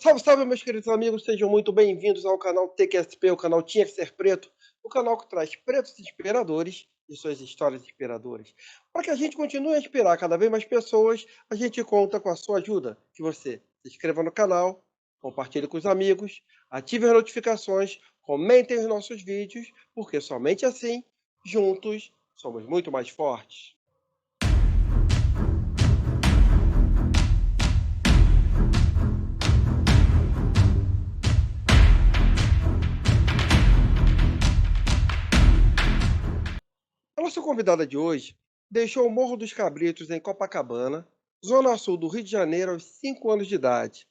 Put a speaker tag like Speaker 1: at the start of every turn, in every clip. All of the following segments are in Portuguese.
Speaker 1: Salve, salve, meus queridos amigos, sejam muito bem-vindos ao canal TQSP, o canal Tinha que Ser Preto, o canal que traz pretos inspiradores e suas histórias inspiradoras. Para que a gente continue a inspirar cada vez mais pessoas, a gente conta com a sua ajuda, que você se inscreva no canal, compartilhe com os amigos, ative as notificações, comentem os nossos vídeos, porque somente assim, juntos, somos muito mais fortes. A nossa convidada de hoje deixou o Morro dos Cabritos, em Copacabana, zona sul do Rio de Janeiro, aos 5 anos de idade,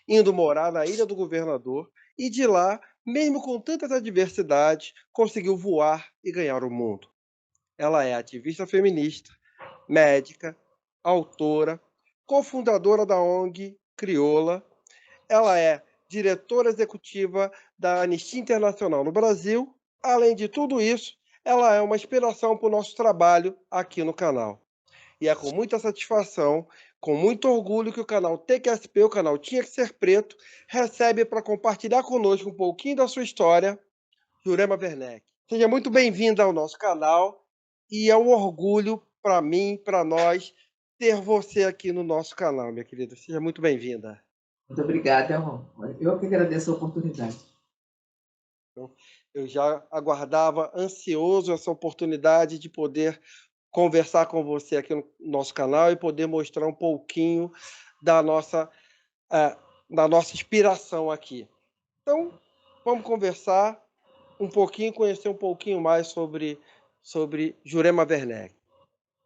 Speaker 1: indo morar na Ilha do Governador e de lá, mesmo com tantas adversidades, conseguiu voar e ganhar o mundo. Ela é ativista feminista, médica, autora, cofundadora da ONG Crioula. Ela é diretora executiva da Anistia Internacional no Brasil. Além de tudo isso, ela é uma inspiração para o nosso trabalho aqui no canal. E é com muita satisfação, com muito orgulho que o canal TQSP, o canal Tinha que Ser Preto, recebe para compartilhar conosco um pouquinho da sua história, Jurema Werneck. Seja muito bem-vinda ao nosso canal e é um orgulho para mim, para nós, ter você aqui no nosso canal, minha querida. Seja muito bem-vinda.
Speaker 2: Muito obrigada, irmão. Eu que agradeço a oportunidade.
Speaker 1: Eu já aguardava ansioso essa oportunidade de poder conversar com você aqui no nosso canal e poder mostrar um pouquinho da nossa, da nossa inspiração aqui. Então, vamos conversar um pouquinho, conhecer um pouquinho mais sobre Jurema Werneck.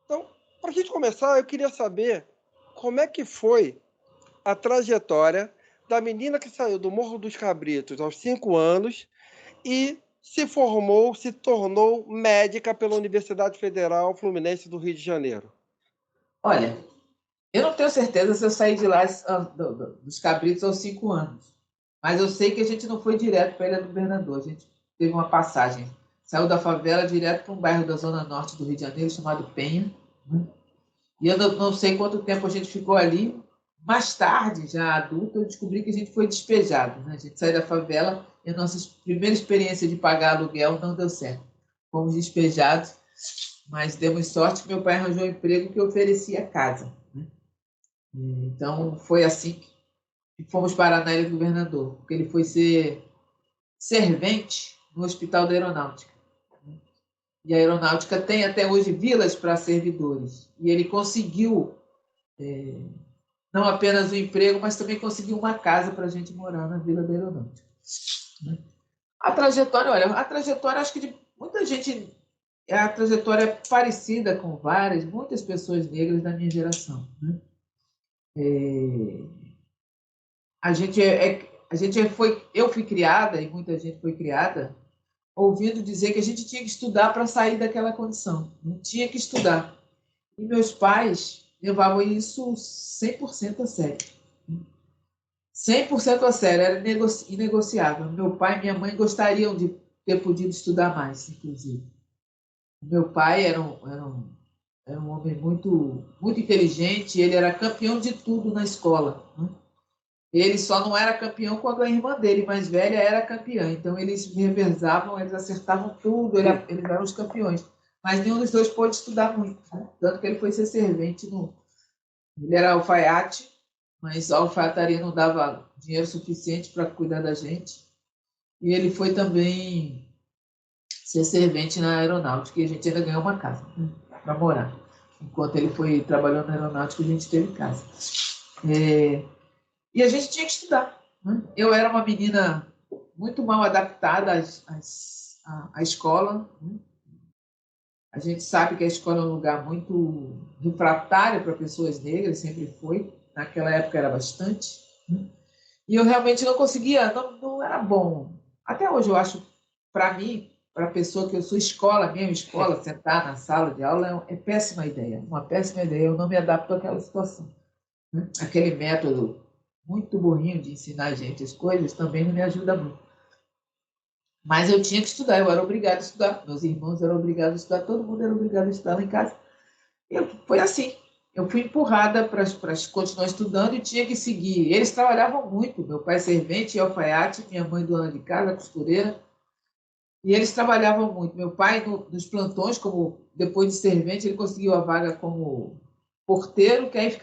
Speaker 1: Então, para a gente começar, eu queria saber como é que foi a trajetória da menina que saiu do Morro dos Cabritos aos 5 anos e se formou, se tornou médica pela Universidade Federal Fluminense do Rio de Janeiro.
Speaker 2: Olha, eu não tenho certeza se eu saí de lá dos Cabritos aos 5 anos, mas eu sei que a gente não foi direto para a Ilha do Governador, a gente teve uma passagem. Saiu da favela direto para um bairro da zona norte do Rio de Janeiro chamado Penha, né? E eu não sei quanto tempo a gente ficou ali. Mais tarde, já adulta, eu descobri que a gente foi despejado, né? A gente saiu da favela e a nossa primeira experiência de pagar aluguel não deu certo. Fomos despejados, mas demos sorte que meu pai arranjou um emprego que oferecia casa, né? Então, foi assim que fomos parar na Ilha do Governador, porque ele foi ser servente no Hospital da Aeronáutica. E a Aeronáutica tem até hoje vilas para servidores. E ele conseguiu não apenas o emprego, mas também conseguiu uma casa para a gente morar na Vila da Aeronáutica. A trajetória, olha, a trajetória, acho que de muita gente, a trajetória é parecida com muitas pessoas negras da minha geração, né? Eu fui criada, e muita gente foi criada, ouvindo dizer que a gente tinha que estudar para sair daquela condição. Não tinha que estudar. E meus pais levavam isso 100% a sério. 100% a sério, era inegociável. Meu pai e minha mãe gostariam de ter podido estudar mais, inclusive. Meu pai era um homem muito, muito inteligente, ele era campeão de tudo na escola, né? Ele só não era campeão quando a irmã dele, mais velha, era campeã. Então, eles revezavam, eles acertavam tudo, eles eram os campeões. Mas nenhum dos dois pôde estudar muito, né? Tanto que ele foi ser servente Ele era alfaiate, mas a alfaiataria não dava dinheiro suficiente para cuidar da gente. E ele foi também ser servente na aeronáutica, e a gente ainda ganhou uma casa, né, para morar. Enquanto ele foi trabalhando na aeronáutica, a gente teve casa. E a gente tinha que estudar, né? Eu era uma menina muito mal adaptada à escola, né? A gente sabe que a escola é um lugar muito refratário para pessoas negras, sempre foi. Naquela época era bastante, né? E eu realmente não conseguia, não era bom. Até hoje eu acho, para mim, para a pessoa que eu sou escola, mesmo escola, sentar na sala de aula é péssima ideia, uma péssima ideia. Eu não me adapto àquela situação, né? Aquele método muito burrinho de ensinar a gente as coisas também não me ajuda muito. Mas eu tinha que estudar, eu era obrigada a estudar. Meus irmãos eram obrigados a estudar, todo mundo era obrigado a estudar lá em casa. Foi assim. eu fui empurrada para continuar estudando e tinha que seguir. Eles trabalhavam muito, meu pai servente e alfaiate, minha mãe dona de casa, costureira, e eles trabalhavam muito. Meu pai, nos plantões, como depois de servente, ele conseguiu a vaga como porteiro, que aí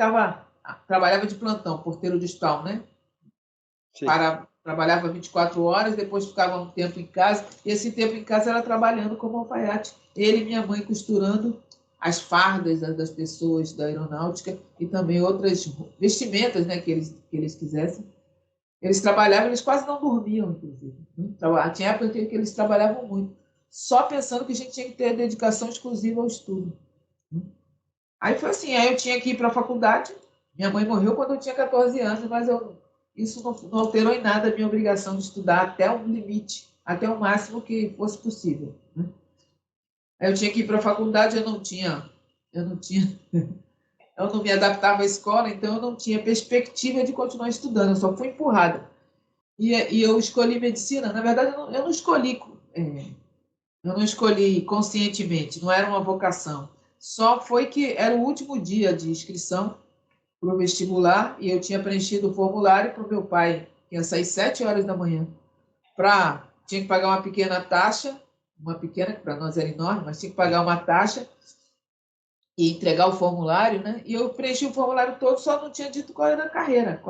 Speaker 2: trabalhava de plantão, porteiro de hospital, né?
Speaker 1: Sim.
Speaker 2: Trabalhava 24 horas, depois ficava um tempo em casa, e esse tempo em casa era trabalhando como alfaiate. Ele e minha mãe costurando as fardas das pessoas da aeronáutica e também outras vestimentas, né, que eles quisessem. Eles trabalhavam, eles quase não dormiam, inclusive. Tinha época que eles trabalhavam muito, só pensando que a gente tinha que ter dedicação exclusiva ao estudo. Aí foi assim, aí eu tinha que ir para a faculdade. Minha mãe morreu quando eu tinha 14 anos, mas isso não alterou em nada a minha obrigação de estudar até o limite, até o máximo que fosse possível. Né? Aí eu tinha que ir para a faculdade, eu não me adaptava à escola, então eu não tinha perspectiva de continuar estudando, eu só fui empurrada. E eu escolhi medicina, na verdade eu não escolhi conscientemente, não era uma vocação. Só foi que era o último dia de inscrição para o vestibular e eu tinha preenchido o formulário para o meu pai, que ia sair 7 horas da manhã, tinha que pagar uma pequena taxa, uma pequena, que para nós era enorme, mas tinha que pagar uma taxa e entregar o formulário, né? E eu preenchi o formulário todo, só não tinha dito qual era a carreira,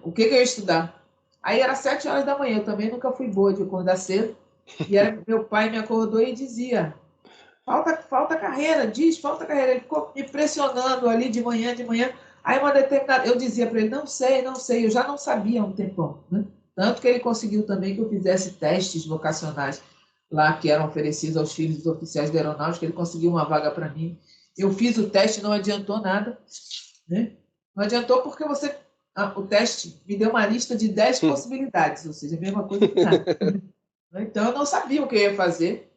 Speaker 2: o que eu ia estudar. Aí era 7 horas da manhã, eu também nunca fui boa de acordar cedo, e meu pai me acordou e dizia: falta carreira, falta carreira. Ele ficou me pressionando ali de manhã. Aí eu dizia para ele, não sei, eu já não sabia há um tempão. Né? Tanto que ele conseguiu também que eu fizesse testes vocacionais lá que eram oferecidos aos filhos dos oficiais da aeronáutica, ele conseguiu uma vaga para mim. Eu fiz o teste, não adiantou nada. Né? Não adiantou porque o teste me deu uma lista de 10 possibilidades, ou seja, a mesma coisa que nada. Então eu não sabia o que eu ia fazer.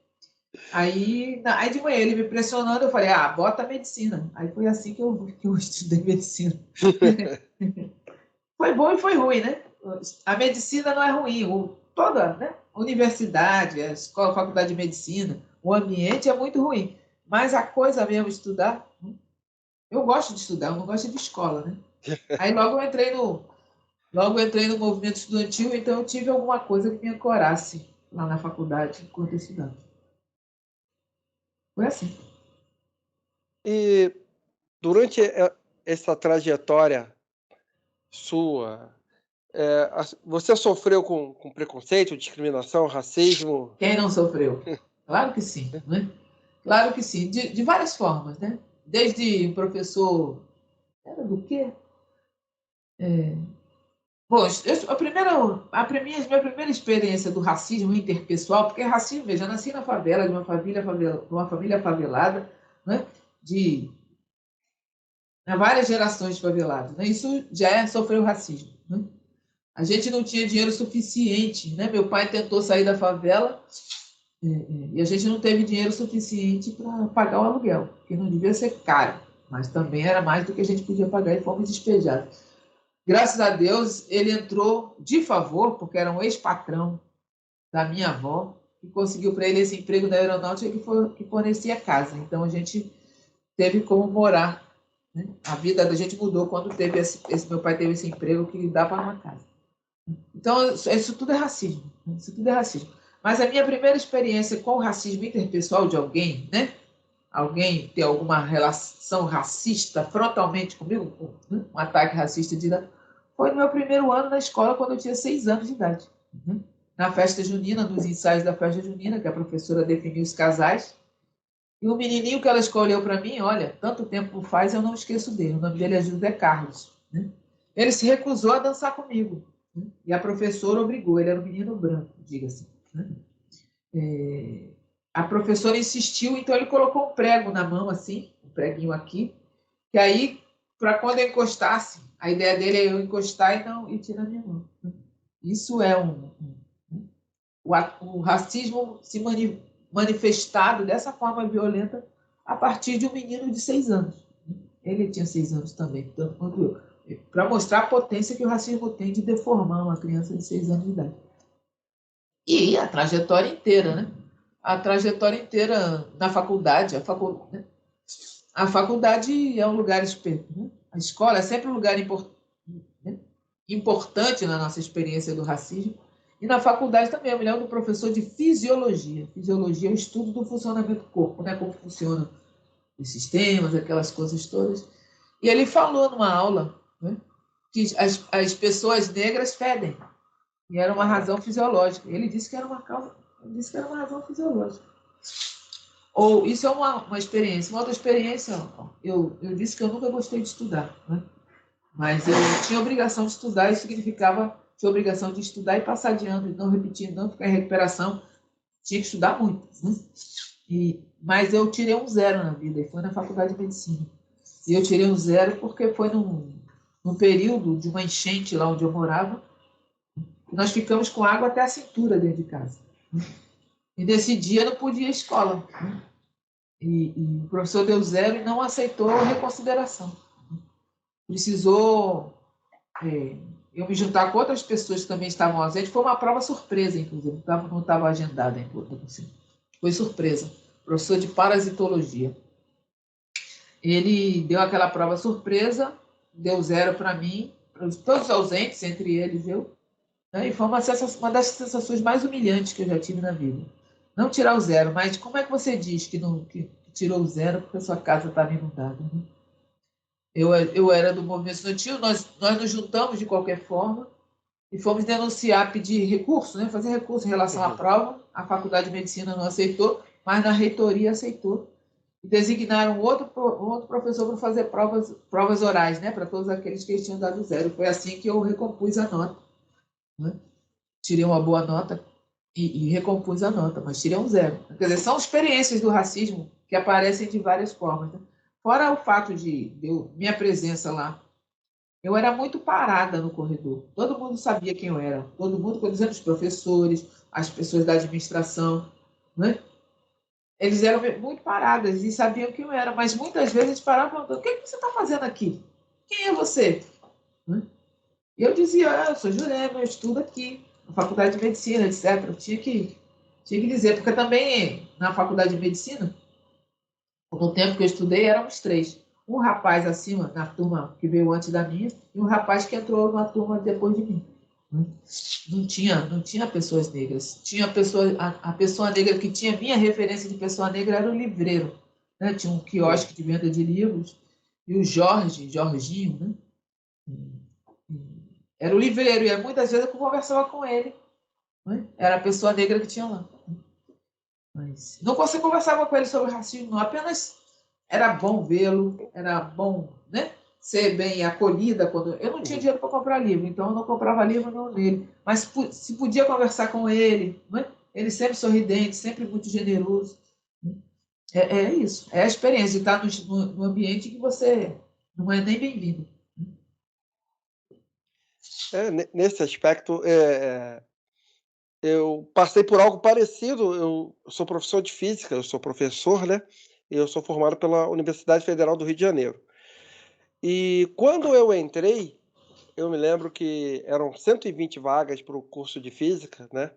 Speaker 2: Aí de manhã ele me pressionando, eu falei, bota medicina. Aí foi assim que eu estudei medicina. Foi bom e foi ruim, né? A medicina não é ruim, toda, né? Universidade, a escola, a faculdade de medicina, o ambiente é muito ruim. Mas a coisa mesmo, estudar, eu gosto de estudar, eu não gosto de escola, né? Aí logo eu entrei no movimento estudantil, então eu tive alguma coisa que me ancorasse lá na faculdade enquanto estudante. Foi assim.
Speaker 1: E durante essa trajetória sua, você sofreu com preconceito, discriminação, racismo?
Speaker 2: Quem não sofreu? Claro que sim, né? Claro que sim, de várias formas, né? Desde o professor. Era do quê? Bom, minha primeira experiência do racismo interpessoal, porque racismo, veja, eu nasci na favela, de uma família favelada, né? De várias gerações de favelados. Né? Isso já sofreu racismo. Né? A gente não tinha dinheiro suficiente. Né? Meu pai tentou sair da favela e a gente não teve dinheiro suficiente para pagar o aluguel, que não devia ser caro, mas também era mais do que a gente podia pagar e fomos despejados. Graças a Deus, ele entrou de favor, porque era um ex-patrão da minha avó, e conseguiu para ele esse emprego da aeronáutica que fornecia casa. Então, a gente teve como morar. Né? A vida da gente mudou quando meu pai teve esse emprego que dava uma casa. Então, isso tudo é racismo. Né? Isso tudo é racismo. Mas a minha primeira experiência com o racismo interpessoal de alguém, né? Alguém ter alguma relação racista frontalmente comigo, um ataque racista direto, foi no meu primeiro ano na escola, quando eu tinha 6 anos de idade. Na festa junina, nos ensaios da festa junina, que a professora definiu os casais, e o menininho que ela escolheu para mim, olha, tanto tempo faz, eu não esqueço dele. O nome dele é José Carlos. Né? Ele se recusou a dançar comigo. Né? E a professora obrigou. Ele era um menino branco, diga-se. Né? A professora insistiu, então ele colocou um prego na mão, assim, um preguinho aqui, que aí, para quando eu encostasse, a ideia dele é eu encostar e tirar minha mão. Né? Isso é o racismo se manifestado dessa forma violenta a partir de um menino de 6 anos. Ele tinha 6 anos também, tanto quanto eu. Para mostrar a potência que o racismo tem de deformar uma criança de 6 anos de idade. E a trajetória inteira, né? A trajetória inteira na faculdade, né? a faculdade é um lugar, né? A escola é sempre um lugar né? Importante na nossa experiência do racismo. E na faculdade também, eu me lembro do professor de fisiologia. Fisiologia é o estudo do funcionamento do corpo, né? Como funcionam os sistemas, aquelas coisas todas. E ele falou numa aula, né, que as pessoas negras fedem. E era uma razão fisiológica. Ele disse que era uma causa, ele disse que era uma razão fisiológica. Ou isso é uma experiência. Uma outra experiência, eu disse que eu nunca gostei de estudar, né? Mas eu tinha obrigação de estudar, isso significava tinha obrigação de estudar e passar de ano, e não repetir, não ficar em recuperação. Tinha que estudar muito, né? Mas eu tirei um 0 na vida, e foi na faculdade de medicina. E eu tirei um 0 porque foi num período de uma enchente lá onde eu morava, e nós ficamos com água até a cintura dentro de casa. E nesse dia não podia ir à escola. E o professor deu 0 e não aceitou a reconsideração. Precisou eu me juntar com outras pessoas que também estavam ausentes. Foi uma prova surpresa, inclusive, não estava agendada em foi surpresa. Professor de parasitologia. Ele deu aquela prova surpresa, deu 0 para mim, para todos os ausentes, entre eles eu, né? E foi uma das sensações mais humilhantes que eu já tive na vida. Não tirar o 0, mas como é que você diz que tirou o 0 porque a sua casa estava inundada? Né? Eu era do movimento estudantil, nós nos juntamos de qualquer forma e fomos denunciar, pedir recurso, né? Fazer recurso em relação à prova. A Faculdade de Medicina não aceitou, mas na reitoria aceitou. E designaram outro professor para fazer provas orais, né? Para todos aqueles que tinham dado 0. Foi assim que eu recompus a nota. Né? Tirei uma boa nota e recompus a nota, mas tirei um 0. Quer dizer, são experiências do racismo que aparecem de várias formas. Né? Fora o fato de minha presença lá, eu era muito parada no corredor. Todo mundo sabia quem eu era. Todo mundo, por exemplo, os professores, as pessoas da administração, né? Eles eram muito paradas e sabiam quem eu era, mas muitas vezes eles paravam perguntando: o que você está fazendo aqui? Quem é você? Né? E eu dizia: eu sou Jurema, eu estudo aqui, na faculdade de medicina, etc. Eu tinha que dizer, porque também na faculdade de medicina, no tempo que eu estudei, éramos 3. Um rapaz acima, na turma que veio antes da minha, e um rapaz que entrou na turma depois de mim. Não tinha pessoas negras. Tinha a pessoa negra que tinha minha referência de pessoa negra era o livreiro. Né? Tinha um quiosque de venda de livros, e o Jorginho, né? Era o livreiro, e muitas vezes eu conversava com ele. Né? Era a pessoa negra que tinha lá. Mas não você conversava com ele sobre racismo, não. Apenas era bom vê-lo, era bom, né? Ser bem acolhida. Quando eu não tinha dinheiro para comprar livro, então eu não comprava livro não nele. Mas se podia conversar com ele, né? Ele sempre sorridente, sempre muito generoso. É isso. É a experiência de estar no ambiente que você não é nem bem-vindo.
Speaker 1: Nesse aspecto, eu passei por algo parecido. Eu sou professor de física, eu sou professor, né? Eu sou formado pela Universidade Federal do Rio de Janeiro. E quando eu entrei, eu me lembro que eram 120 vagas para o curso de física, né?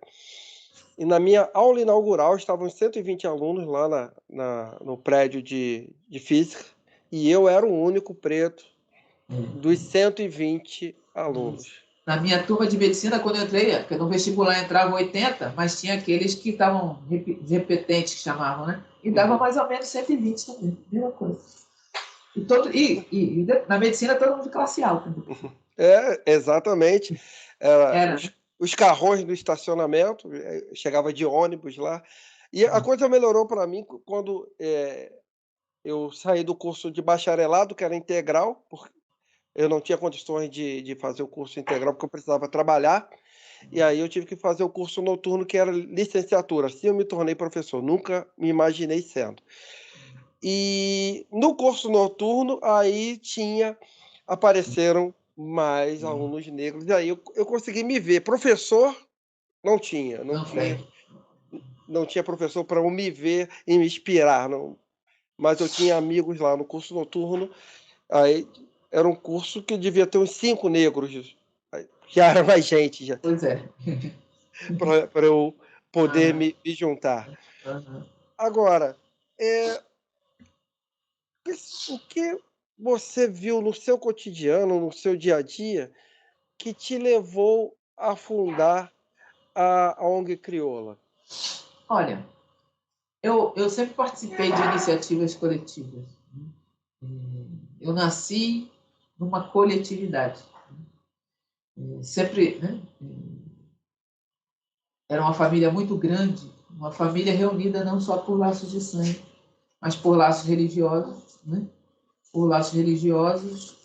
Speaker 1: E na minha aula inaugural estavam 120 alunos lá no prédio de física, e eu era o único preto dos 120 alunos.
Speaker 2: Na minha turma de medicina, quando eu entrei, porque no vestibular entravam 80, mas tinha aqueles que estavam repetentes, que chamavam, né? E dava mais ou menos 120 também, mesma coisa. E na medicina, todo mundo de classe alta.
Speaker 1: Exatamente.
Speaker 2: Era.
Speaker 1: Os carrões do estacionamento, chegava de ônibus lá. E a coisa melhorou para mim quando eu saí do curso de bacharelado, que era integral, porque eu não tinha condições de fazer o curso integral, porque eu precisava trabalhar. E aí eu tive que fazer o curso noturno, que era licenciatura. Assim eu me tornei professor, nunca me imaginei sendo. E no curso noturno, aí apareceram mais alunos negros, e aí eu consegui me ver. Professor, não tinha, não tinha professor para eu me ver e me inspirar, não. Mas eu tinha amigos lá no curso noturno, aí era um curso que devia ter uns 5 negros, já era mais gente já,
Speaker 2: Pois é.
Speaker 1: para eu poder me juntar. Agora, O que você viu no seu cotidiano, no seu dia a dia, que te levou a fundar a ONG Crioula?
Speaker 2: Olha, eu sempre participei de iniciativas coletivas, né? Eu nasci numa coletividade. Sempre, né? Era uma família muito grande, uma família reunida não só por laços de sangue, mas por laços religiosos, né? Por laços religiosos.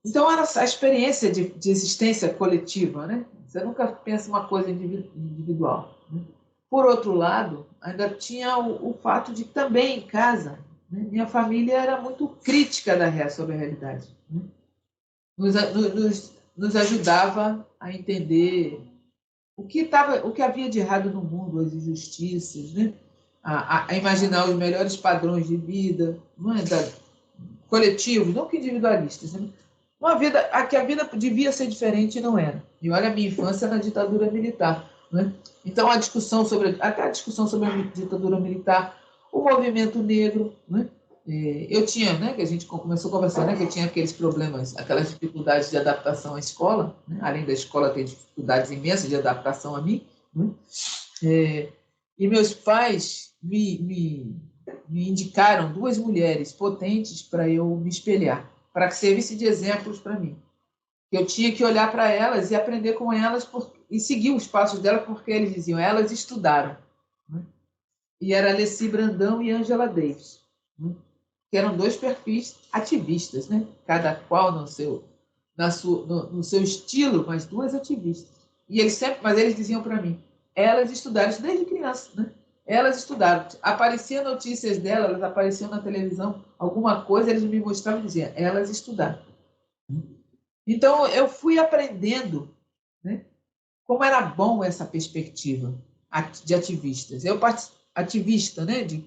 Speaker 2: Então, era a experiência de existência coletiva, né? Você nunca pensa uma coisa individual, né? Por outro lado, ainda tinha o fato de que também em casa, né, minha família era muito crítica sobre a realidade, né? Nos ajudava a entender o que havia de errado no mundo, as injustiças, né? A imaginar os melhores padrões de vida, não é? Coletivos, não que individualistas, né? Que a vida devia ser diferente e não era. E olha a minha infância na ditadura militar, né? Então até a discussão sobre a ditadura militar, o movimento negro, né? Eu tinha, né, que a gente começou a conversar, né, que eu tinha aqueles problemas, aquelas dificuldades de adaptação à escola, né? Além da escola ter dificuldades imensas de adaptação a mim, né? E meus pais me indicaram duas mulheres potentes para eu me espelhar, para que servisse de exemplos para mim. Eu tinha que olhar para elas e aprender com elas e seguir os passos delas, porque eles diziam, elas estudaram. Né? E era Alessi Brandão e Angela Davis, né? Que eram dois perfis ativistas, né? Cada qual no seu estilo, mas duas ativistas. Mas eles diziam para mim, elas estudaram isso desde criança, né? Elas estudaram. Apareciam notícias delas, elas apareciam na televisão, alguma coisa, eles me mostravam e diziam, elas estudaram. Então, eu fui aprendendo, né, como era bom essa perspectiva de ativistas. Ativista, né, de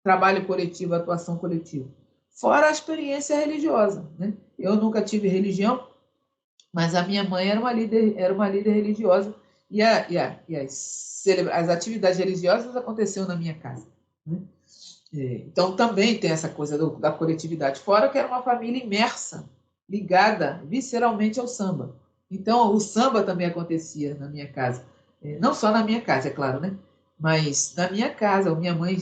Speaker 2: trabalho coletivo, atuação coletiva. Fora a experiência religiosa, né? Eu nunca tive religião, mas a minha mãe era uma líder religiosa as atividades religiosas aconteciam na minha casa, né? Então também tem essa coisa da coletividade. Fora que era uma família imersa, ligada visceralmente ao samba. Então o samba também acontecia na minha casa. Não só na minha casa, é claro, né? Mas na minha casa, a minha mãe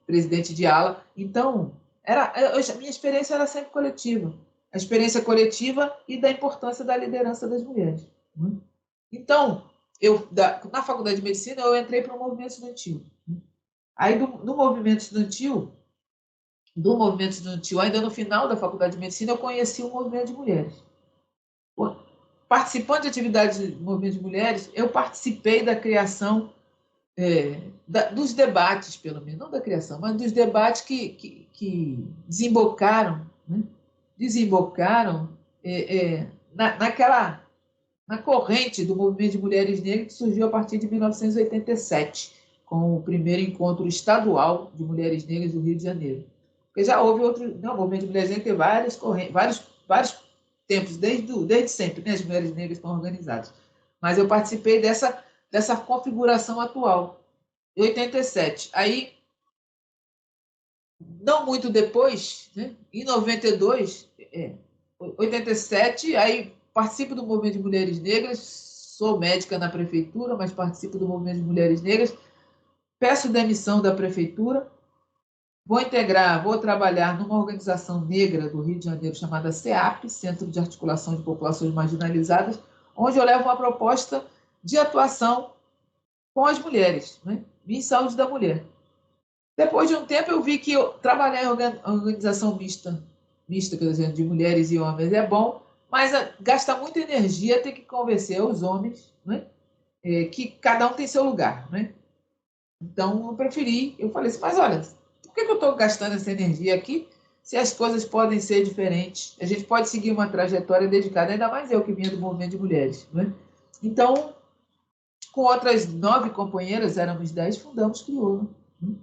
Speaker 2: presidente de ala. Então, a minha experiência era sempre coletiva. A experiência coletiva e da importância da liderança das mulheres, né? Então, na faculdade de medicina, eu entrei para o movimento estudantil. Aí, do movimento estudantil, ainda no final da faculdade de medicina, eu conheci o movimento de mulheres. Participando de atividades do movimento de mulheres, eu participei da criação dos debates, pelo menos, não da criação, mas dos debates que desembocaram, né? Na corrente do movimento de mulheres negras que surgiu a partir de 1987, com o primeiro encontro estadual de mulheres negras do Rio de Janeiro. Porque já houve outro. Não, o movimento de mulheres negras tem várias correntes, vários tempos, desde sempre, né? As mulheres negras estão organizadas. Mas eu participei dessa configuração atual, em 87. Aí, não muito depois, né, em 92, 87, aí participo do movimento de mulheres negras, sou médica na prefeitura, mas participo do movimento de mulheres negras, peço demissão da prefeitura, vou trabalhar numa organização negra do Rio de Janeiro chamada CEAP, Centro de Articulação de Populações Marginalizadas, onde eu levo uma proposta de atuação com as mulheres, né, em saúde da mulher. Depois de um tempo, eu vi que trabalhar em organização mista, quer dizer, de mulheres e homens é bom, mas gasta muita energia ter que convencer os homens, né, que cada um tem seu lugar, né? Então, eu falei assim, mas olha, por que eu estou gastando essa energia aqui se as coisas podem ser diferentes? A gente pode seguir uma trajetória dedicada, ainda mais eu que vinha do movimento de mulheres, né? Então, com outras 9 companheiras, éramos 10, fundamos Crioula, né?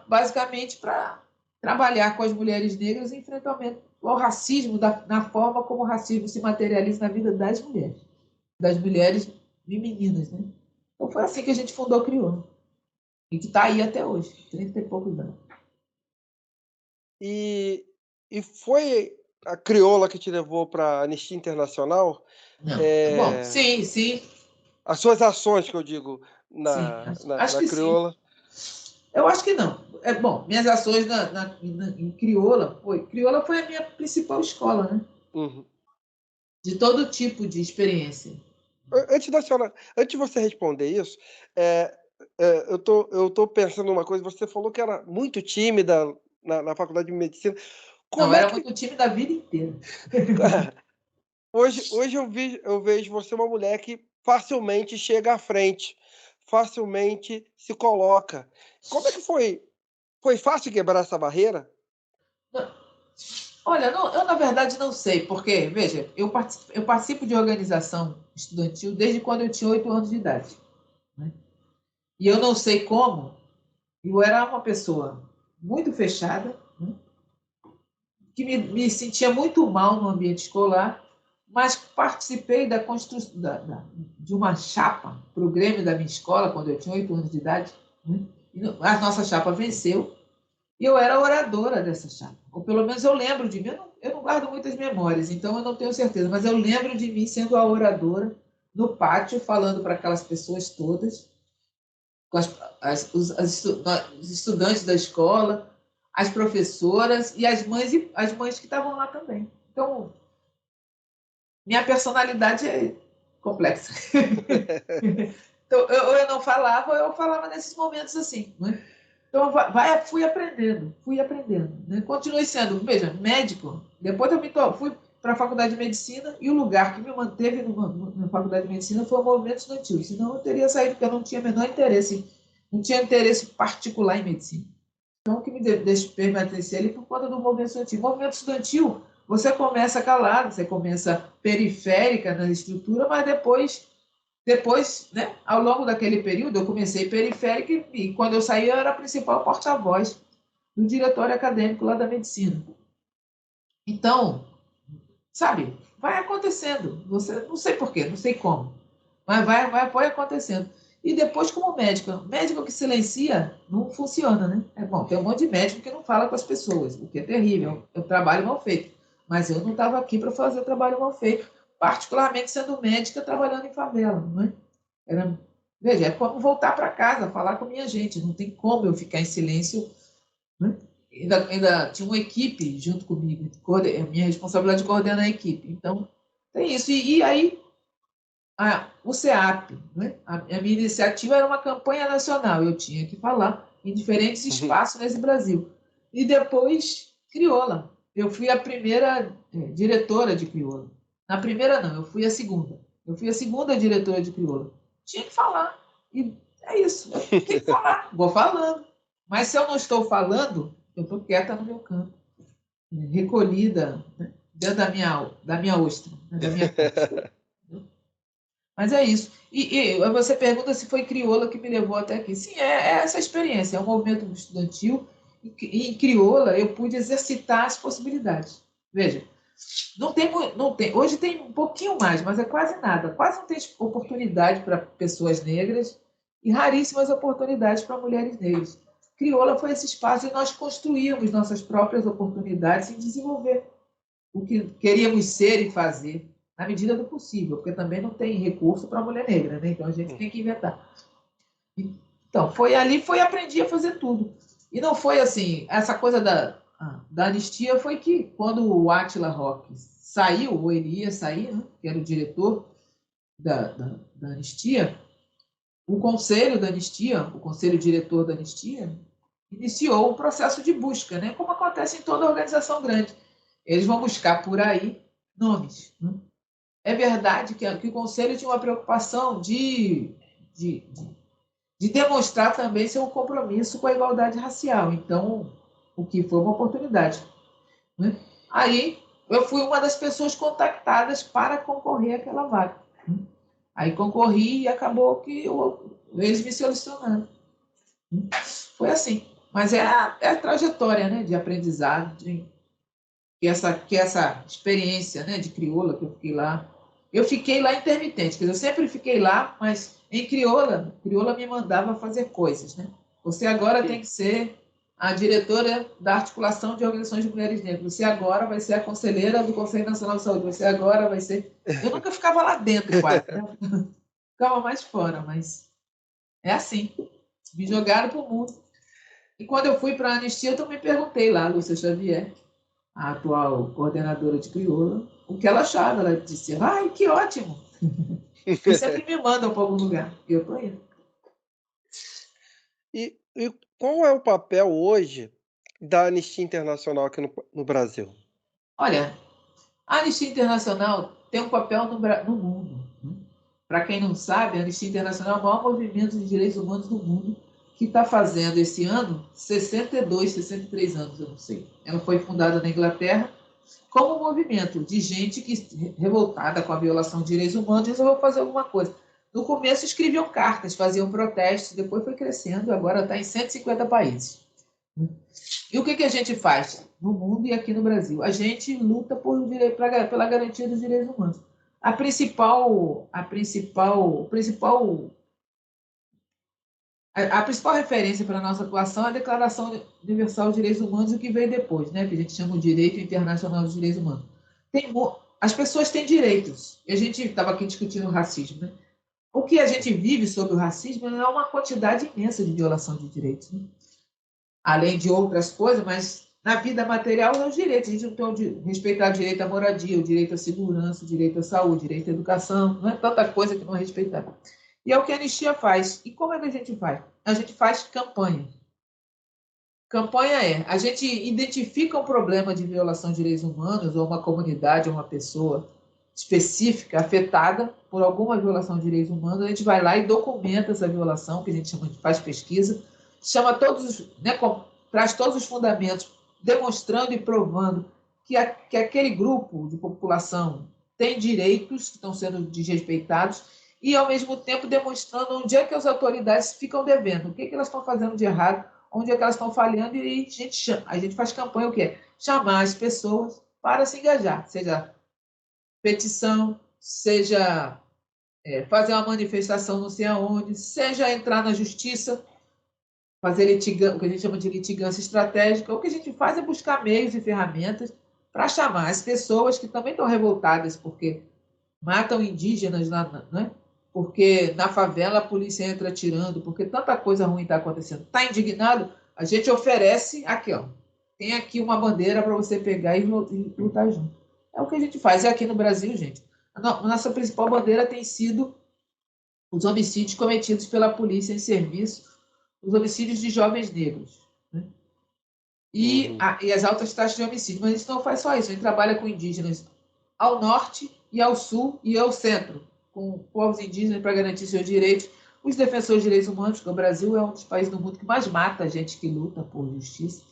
Speaker 2: Basicamente para trabalhar com as mulheres negras em enfrentamento ao racismo, na forma como o racismo se materializa na vida das mulheres e meninas, né? Então foi assim que a gente fundou Crioula, e que está aí até hoje, 30 e poucos anos.
Speaker 1: E, e foi a crioula que te levou para a Anistia Internacional?
Speaker 2: Não. Bom,
Speaker 1: É,
Speaker 2: sim, sim,
Speaker 1: as suas ações, que eu digo,
Speaker 2: sim. Acho
Speaker 1: na
Speaker 2: que sim.
Speaker 1: crioula.
Speaker 2: Eu acho que não. É bom, minhas ações em Crioula foi a minha principal escola, né?
Speaker 1: Uhum.
Speaker 2: De todo tipo de experiência.
Speaker 1: Antes de você responder isso, é, eu tô pensando numa coisa. Você falou que era muito tímida na faculdade de medicina.
Speaker 2: Não,
Speaker 1: Como é
Speaker 2: era
Speaker 1: que
Speaker 2: muito time da vida inteira.
Speaker 1: hoje eu vejo você uma mulher que facilmente chega à frente, facilmente se coloca. Como é que foi? Foi fácil quebrar essa barreira?
Speaker 2: Olha, eu na verdade não sei, porque, veja, eu participo de organização estudantil desde quando eu tinha 8 anos de idade. Né? E eu não sei como, eu era uma pessoa muito fechada, né? Que me sentia muito mal no ambiente escolar, mas participei da construção de uma chapa para o Grêmio da minha escola, quando eu tinha 8 anos de idade. Né? E a nossa chapa venceu, e eu era oradora dessa chapa. Ou pelo menos eu lembro de mim, eu não guardo muitas memórias, então eu não tenho certeza, mas eu lembro de mim sendo a oradora no pátio, falando para aquelas pessoas todas, com os estudantes da escola, as professoras e as mães que estavam lá também. Então, minha personalidade é complexa. Então, eu não falava, eu falava nesses momentos assim. Né? Então, fui aprendendo. Né? Continuei sendo, veja, médico. Depois eu fui para a faculdade de medicina e o lugar que me manteve na faculdade de medicina foi o movimento estudantil. Senão eu teria saído, porque eu não tinha menor interesse, não tinha interesse particular em medicina. Então, o que me deixa permanecer ali por conta do movimento estudantil. O movimento estudantil, você começa calado, você começa periférica na estrutura, mas depois, né, ao longo daquele período, eu comecei periférica e quando eu saí, eu era a principal porta-voz do diretório acadêmico lá da medicina. Então, sabe, vai acontecendo. Você, não sei porquê, não sei como, mas foi acontecendo. E depois, como médico que silencia não funciona, né? É bom, tem um monte de médico que não fala com as pessoas, o que é terrível, é um trabalho mal feito. Mas eu não estava aqui para fazer trabalho mal feito, particularmente sendo médica trabalhando em favela, não é? Era, veja, é como voltar para casa, falar com a minha gente, não tem como eu ficar em silêncio, né? Ainda tinha uma equipe junto comigo, a minha responsabilidade de coordenar a equipe. Então, tem isso. E aí, o CEAP, né? A minha iniciativa era uma campanha nacional, eu tinha que falar em diferentes espaços nesse Brasil. E depois, Crioula. Eu fui a primeira diretora de Crioula. Na primeira, não, eu fui a segunda. Eu fui a segunda diretora de Crioula. Tinha que falar. E é isso, eu tenho que falar, vou falando. Mas se eu não estou falando, eu estou quieta no meu canto, recolhida, né? Dentro da minha ostra, né? Da minha Mas é isso. E você pergunta se foi Crioula que me levou até aqui. Sim, é essa experiência, é um movimento estudantil. E em Crioula eu pude exercitar as possibilidades. Veja, não tem, hoje tem um pouquinho mais, mas é quase nada. Quase não tem oportunidade para pessoas negras e raríssimas oportunidades para mulheres negras. Crioula foi esse espaço e nós construímos nossas próprias oportunidades em desenvolver o que queríamos ser e fazer na medida do possível, porque também não tem recurso para a mulher negra, né? Então a gente tem que inventar. Então, foi aprendi a fazer tudo. E não foi assim, essa coisa da anistia foi que quando o Átila Roque saiu, ou ele ia sair, né, que era o diretor da anistia, o conselho da anistia, o conselho diretor da anistia, iniciou o processo de busca, né, como acontece em toda organização grande. Eles vão buscar por aí nomes. Né? É verdade que o conselho tinha uma preocupação de, de demonstrar também seu compromisso com a igualdade racial. Então, o que foi uma oportunidade. Né? Aí, eu fui uma das pessoas contactadas para concorrer àquela vaga. Né? Aí concorri e acabou que eles me selecionaram. Né? Foi assim. Mas é a trajetória, né, de aprendizado, que essa experiência, né, de crioula que eu fiquei lá. Eu fiquei lá intermitente, quer dizer, eu sempre fiquei lá, mas em crioula me mandava fazer coisas, né? Você agora tem que ser a diretora da Articulação de Organizações de Mulheres Negras. Você agora vai ser a conselheira do Conselho Nacional de Saúde. Você agora vai ser... Eu nunca ficava lá dentro, quase, né? Ficava mais fora, mas é assim. Me jogaram para o mundo. E quando eu fui para a Anistia, eu também perguntei lá, a Lúcia Xavier, a atual coordenadora de crioula, o que ela achava. Ela disse, ai, que ótimo. E sempre me mandam para algum lugar. E eu estou indo.
Speaker 1: E qual é o papel hoje da Anistia Internacional aqui no Brasil?
Speaker 2: Olha, a Anistia Internacional tem um papel no mundo. Né? Para quem não sabe, a Anistia Internacional é o maior movimento de direitos humanos do mundo, que está fazendo esse ano 62, 63 anos, eu não sei. Ela foi fundada na Inglaterra como um movimento de gente que, revoltada com a violação de direitos humanos, resolveu fazer alguma coisa. No começo escreviam cartas, faziam protestos, depois foi crescendo, agora está em 150 países. E o que a gente faz no mundo e aqui no Brasil? A gente luta pela garantia dos direitos humanos. A principal referência para a nossa atuação é a Declaração Universal dos Direitos Humanos e o que veio depois, né? Que a gente chama de Direito Internacional dos Direitos Humanos. As pessoas têm direitos. E a gente estava aqui discutindo o racismo, né? O que a gente vive sobre o racismo é uma quantidade imensa de violação de direitos, né? Além de outras coisas, mas na vida material são os direitos. A gente não tem respeitar o direito à moradia, o direito à segurança, o direito à saúde, o direito à educação, não é tanta coisa que não é respeitada. E é o que a Anistia faz. E como é que a gente faz? A gente faz campanha. Campanha a gente identifica um problema de violação de direitos humanos, ou uma comunidade, ou uma pessoa específica afetada por alguma violação de direitos humanos, a gente vai lá e documenta essa violação, que a gente chama de faz pesquisa, chama todos, né, traz todos os fundamentos, demonstrando e provando que aquele grupo de população tem direitos que estão sendo desrespeitados e, ao mesmo tempo, demonstrando onde é que as autoridades ficam devendo, o que elas estão fazendo de errado, onde é que elas estão falhando, e a gente faz campanha, o quê? Chamar as pessoas para se engajar, seja petição, seja fazer uma manifestação não sei aonde, seja entrar na justiça, fazer o que a gente chama de litigância estratégica. O que a gente faz é buscar meios e ferramentas para chamar as pessoas que também estão revoltadas porque matam indígenas, né? Porque na favela a polícia entra atirando, porque tanta coisa ruim está acontecendo. Está indignado? A gente oferece aqui, ó. Tem aqui uma bandeira para você pegar e lutar junto. É o que a gente faz. E aqui no Brasil, gente, a nossa principal bandeira tem sido os homicídios cometidos pela polícia em serviço, os homicídios de jovens negros, né? E as altas taxas de homicídio. Mas a gente não faz só isso, a gente trabalha com indígenas ao norte e ao sul e ao centro, com povos indígenas para garantir seus direitos, os defensores de direitos humanos, porque o Brasil é um dos países do mundo que mais mata a gente que luta por justiça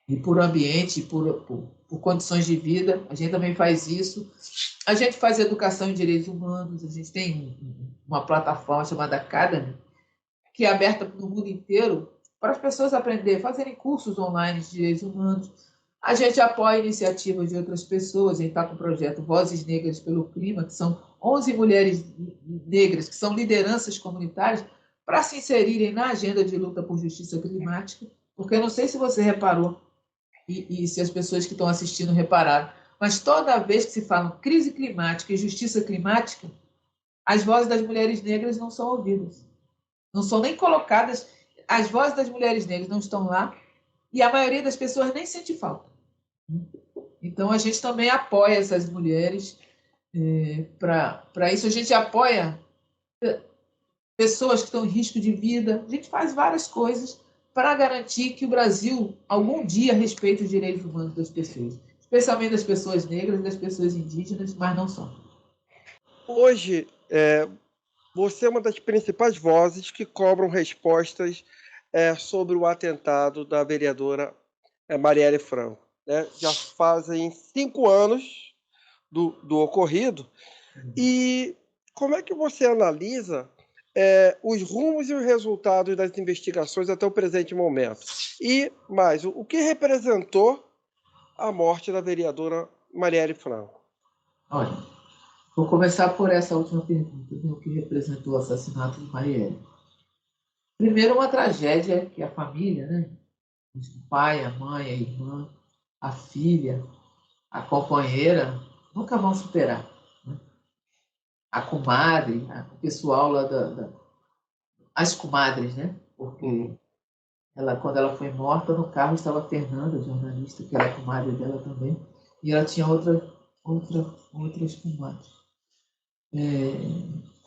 Speaker 2: e por ambiente, por condições de vida. A gente também faz isso. A gente faz educação em direitos humanos, a gente tem uma plataforma chamada Academy, que é aberta no mundo inteiro para as pessoas aprenderem, fazerem cursos online de direitos humanos. A gente apoia iniciativas de outras pessoas, a gente está com o projeto Vozes Negras pelo Clima, que são 11 mulheres negras que são lideranças comunitárias para se inserirem na agenda de luta por justiça climática, porque eu não sei se você reparou, e se as pessoas que estão assistindo repararam, mas toda vez que se fala crise climática e justiça climática, as vozes das mulheres negras não são ouvidas. Não são nem colocadas, as vozes das mulheres negras não estão lá, e a maioria das pessoas nem sente falta. Então, a gente também apoia essas mulheres. Para isso, a gente apoia pessoas que estão em risco de vida. A gente faz várias coisas para garantir que o Brasil, algum dia, respeite os direitos humanos das pessoas, especialmente das pessoas negras e das pessoas indígenas, mas não só.
Speaker 1: Hoje, você é uma das principais vozes que cobram respostas sobre o atentado da vereadora Marielle Franco, né? Já fazem 5 anos do ocorrido. E como é que você analisa os rumos e os resultados das investigações até o presente momento? E mais, o que representou a morte da vereadora Marielle Franco?
Speaker 2: Olha, vou começar por essa última pergunta, né? O que representou o assassinato de Marielle. Primeiro, uma tragédia que a família, né, O pai, a mãe, a irmã, a filha, a companheira, nunca vão superar. Né? A comadre, o pessoal lá as comadres, né? Porque quando ela foi morta, no carro estava a Fernanda, jornalista, que era comadre dela também, e ela tinha outras comadres.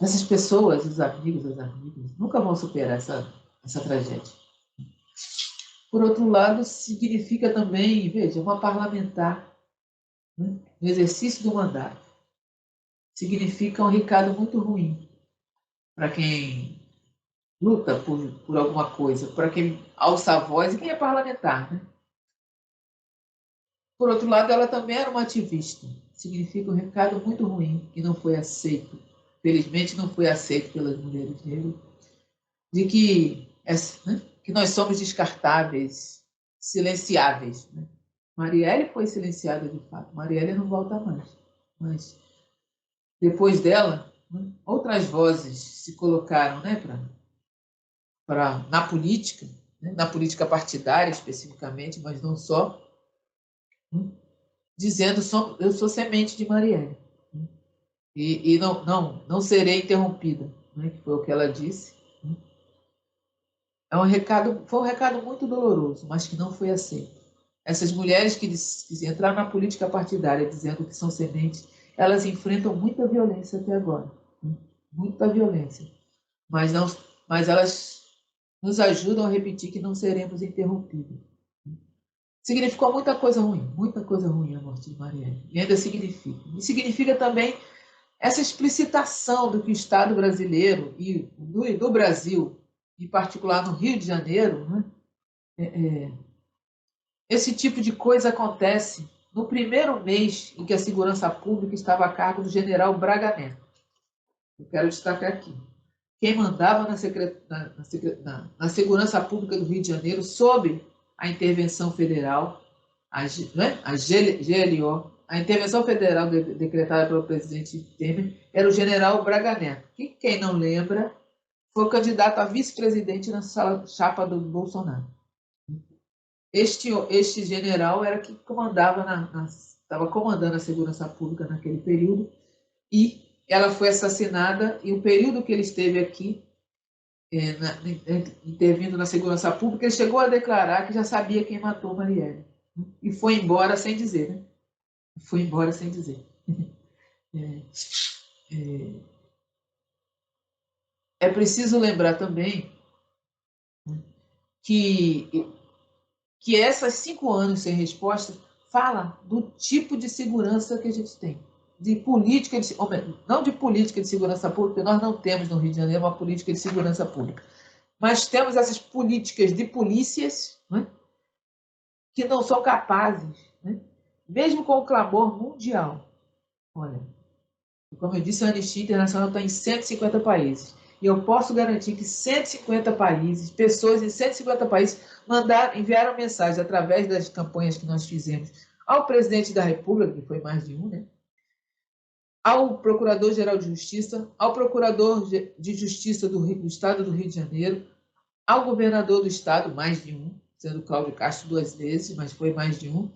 Speaker 2: Essas pessoas, os amigos, as amigas, nunca vão superar essa tragédia. Por outro lado, significa também, veja, uma parlamentar, né, no exercício do mandato. Significa um recado muito ruim para quem luta por alguma coisa, para quem alça a voz e quem é parlamentar. Né? Por outro lado, ela também era uma ativista. Significa um recado muito ruim que não foi aceito. Felizmente, não foi aceito pelas mulheres negras, de que nós somos descartáveis, silenciáveis. Né? Marielle foi silenciada de fato. Marielle não volta mais. Mas depois dela, né, outras vozes se colocaram, né, na política, né, na política partidária especificamente, mas não só, né, dizendo eu sou semente de Marielle. Né, e não serei interrompida, né, que foi o que ela disse. Né. Foi um recado muito doloroso, mas que não foi aceito. Essas mulheres que entraram na política partidária dizendo que são sementes, elas enfrentam muita violência até agora. Né? Muita violência. Mas elas nos ajudam a repetir que não seremos interrompidos. Significou muita coisa ruim a morte de Marielle. E ainda significa. E significa também essa explicitação do que o Estado brasileiro e do Brasil, em particular no Rio de Janeiro, né, esse tipo de coisa acontece no primeiro mês em que a segurança pública estava a cargo do general Braga Neto. Eu quero destacar aqui. Quem mandava na segurança pública do Rio de Janeiro, sob a intervenção federal, a GLO, a intervenção federal decretada pelo presidente Temer, era o general Braga Neto, que, quem não lembra, foi candidato a vice-presidente na chapa do Bolsonaro. Este general era que estava comandando a segurança pública naquele período, e ela foi assassinada, e o período que ele esteve aqui, intervindo na segurança pública, ele chegou a declarar que já sabia quem matou Marielle. E foi embora sem dizer, né? Foi embora sem dizer. É preciso lembrar também que esses 5 anos sem resposta fala do tipo de segurança que a gente tem. De política, não de política de segurança pública, nós não temos no Rio de Janeiro uma política de segurança pública. Mas temos essas políticas de polícias, né, que não são capazes, né, mesmo com o clamor mundial. Olha, como eu disse, a Anistia Internacional está em 150 países. E eu posso garantir que 150 países, pessoas em 150 países, enviaram mensagens através das campanhas que nós fizemos ao presidente da República, que foi mais de um, né? Ao Procurador-Geral de Justiça, ao Procurador de Justiça do Estado do Rio de Janeiro, ao governador do Estado, mais de um, sendo Cláudio Castro 2 vezes, mas foi mais de um,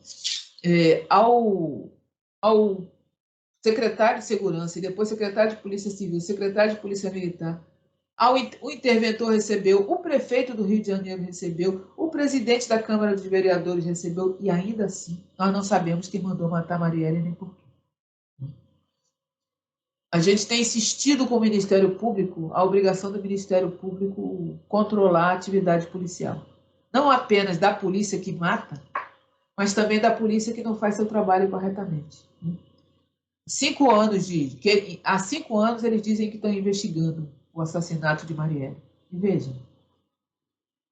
Speaker 2: ao secretário de Segurança e depois secretário de Polícia Civil, secretário de Polícia Militar. O interventor recebeu, o prefeito do Rio de Janeiro recebeu, o presidente da Câmara dos Vereadores recebeu, e ainda assim nós não sabemos quem mandou matar Marielle nem por quê. A gente tem insistido com o Ministério Público a obrigação do Ministério Público controlar a atividade policial. Não apenas da polícia que mata, mas também da polícia que não faz seu trabalho corretamente. Há 5 anos eles dizem que estão investigando o assassinato de Marielle. E vejam,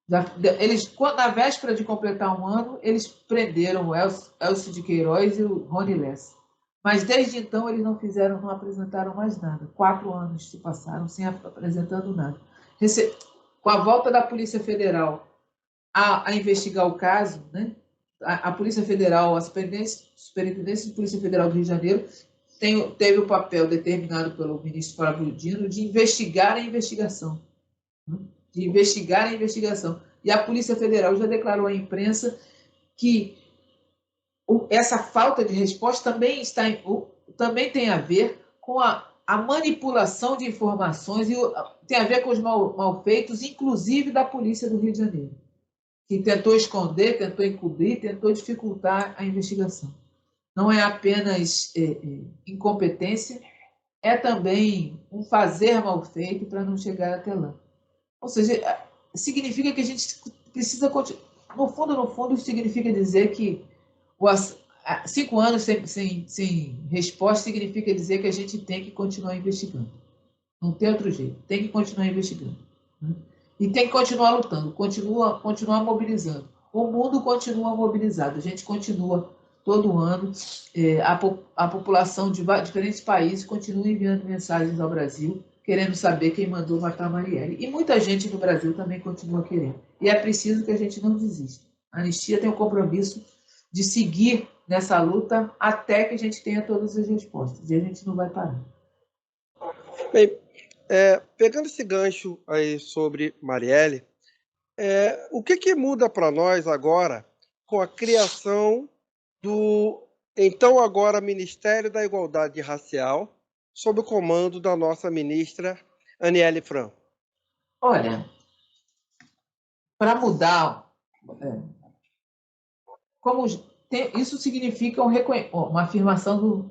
Speaker 2: na véspera de completar 1 ano, eles prenderam o Elcio de Queiroz e o Rony Lessa. Mas desde então eles não apresentaram mais nada. 4 anos se passaram sem apresentando nada. Com a volta da Polícia Federal a investigar o caso, né? A Polícia Federal, a Superintendência de Polícia Federal do Rio de Janeiro, teve o papel determinado pelo ministro Flávio Dino de investigar a investigação. De investigar a investigação. E a Polícia Federal já declarou à imprensa que essa falta de resposta também tem a ver com a manipulação de informações e tem a ver com os malfeitos, inclusive da Polícia do Rio de Janeiro, que tentou esconder, tentou encobrir, tentou dificultar a investigação. Não é apenas incompetência, é também um fazer mal feito para não chegar até lá. Ou seja, significa que a gente precisa continuar. No fundo, significa dizer que 5 anos sem resposta significa dizer que a gente tem que continuar investigando. Não tem outro jeito. Tem que continuar investigando. Né? E tem que continuar lutando, continuar mobilizando. O mundo continua mobilizado. A gente continua todo ano. A população de diferentes países continua enviando mensagens ao Brasil, querendo saber quem mandou matar a Marielle. E muita gente no Brasil também continua querendo. E é preciso que a gente não desista. A Anistia tem o compromisso de seguir nessa luta até que a gente tenha todas as respostas. E a gente não vai parar.
Speaker 1: Bem, pegando esse gancho aí sobre Marielle, o que muda para nós agora com a criação do então agora Ministério da Igualdade Racial, sob o comando da nossa ministra Aniele Franco?
Speaker 2: Olha, para mudar, isso significa uma afirmação,